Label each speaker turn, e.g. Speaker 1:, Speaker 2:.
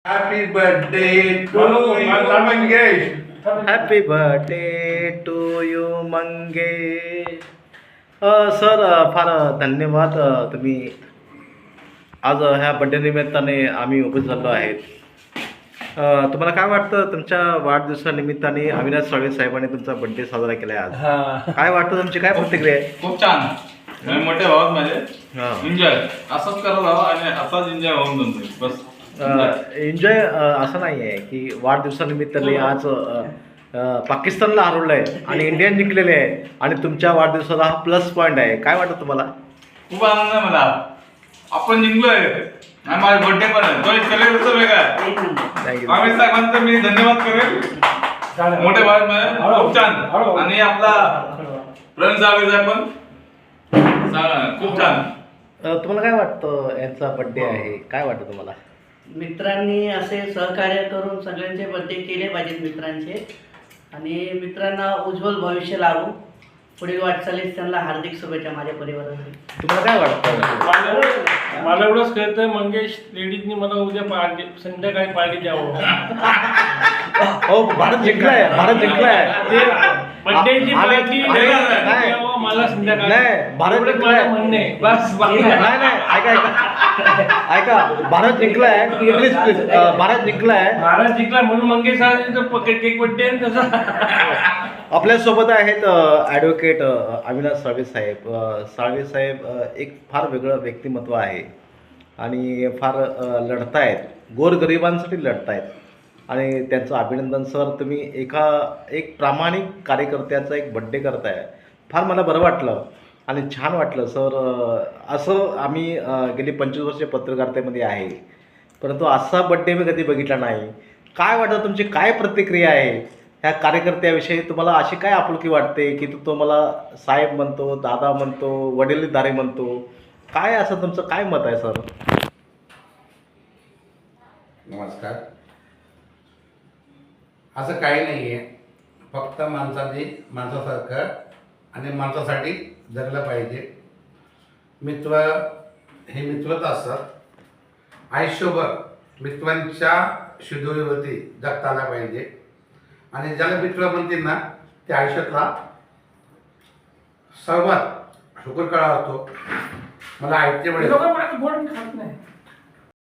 Speaker 1: Happy birthday to you Mangesh.
Speaker 2: Happy birthday to you Mangesh. Sir फार धन्यवाद. तुम्ही आज ह्या बड्डे निमित्ताने आम्ही उपस्थित झालो आहेत. तुम्हाला काय वाटतं तुमच्या वाढदिवसानिमित्ताने अविनाश साळवे साहेबांनी तुमचा बड्डे साजरा केला आहे आज? काय वाटतं तुमची काय प्रतिक्रिया आहे?
Speaker 3: खूप छान. मोठे भावात माझे एन्जॉय असंच करायला हवं आणि असाच एन्जॉय होऊन जातो बस.
Speaker 2: एन्जॉय असं नाही आहे की वाढदिवसानिमित्ताने आज पाकिस्तानला हरवलं आहे आणि इंडियन जिंकलेले आहे आणि तुमच्या वाढदिवसाला हा प्लस पॉईंट आहे. काय वाटतं तुम्हाला?
Speaker 3: खूप आनंद आहे मला. आपण जिंकलोय आणि माझा बर्थडे पण आहे. तो सेलिब्रेशन वेगळा आहे.
Speaker 2: थँक्यू.
Speaker 3: आम्ही साहेबांचा मी धन्यवाद करेल. मोठे भावात माझे खूप छान. आणि आपला प्रणय साहेब पण खूप छान.
Speaker 2: तुम्हाला काय वाटतं यांचा बड्डे आहे? काय वाटतं तुम्हाला?
Speaker 4: मित्रांनी असे सहकार्य करून सगळ्यांचे बर्थडे केले पाहिजेत मित्रांचे आणि मित्रांना उज्ज्वल भविष्य लाभो. पुढील वाटचालीस त्यांना हार्दिक शुभेच्छा माझ्या परिवारासाठी.
Speaker 2: तुम्हाला काय वाटतं?
Speaker 5: मला एवढंच कळतंय मंगेश लेडीजनी मला उद्या पार्टी संध्याकाळी पार्टी द्यावं.
Speaker 2: हो, भारत जिंकलाय. भारत जिंकलाय.
Speaker 5: बर्थडेची पार्टी
Speaker 2: नाही.
Speaker 5: मला संध्याकाळी
Speaker 2: नाही, भारत जिंकलाय.
Speaker 5: म्हणणे बस
Speaker 2: नाही नाही, ऐका ऐका भारत जिंकलाय. प्लीज प्लीज, भारत जिंकलाय.
Speaker 5: महाराज जिंकला म्हणून मंगेश केक बर्थडे तसा.
Speaker 2: आपल्यासोबत आहेत ॲडव्होकेट अविनाश साळवे साहेब. साळवे साहेब एक फार वेगळं व्यक्तिमत्व आहे आणि फार लढतायत, गोरगरिबांसाठी लढतायत आणि त्यांचं अभिनंदन सर. तुम्ही एक प्रामाणिक कार्यकर्त्याचा एक बड्डे करताय. फार मला बरं वाटलं आणि छान वाटलं सर. असं आम्ही गेली 25 वर्षे पत्रकारितेमध्ये आहे, परंतु असा बड्डे मी कधी बघितला नाही. काय वाटतं, तुमची काय प्रतिक्रिया आहे ह्या कार्यकर्त्याविषयी? तुम्हाला अशी काय आपुलकी वाटते की तो मला साहेब म्हणतो, दादा म्हणतो, वडीलधारी म्हणतो? काय असं तुमचं काय मत आहे सर?
Speaker 1: नमस्कार. असं काही नाही आहे. फक्त माणसासारखं आणि माणसासाठी जगलं पाहिजे. मित्र हे मित्रच असतात. आयुष्यभर मित्रांच्या शिदोरीवरती जगता आला पाहिजे आणि ज्याला मित्र म्हणतील ना त्या आयुष्यातला सर्वात शुक्रकाळ असतो. मला आयते वेळेस
Speaker 5: खात नाही.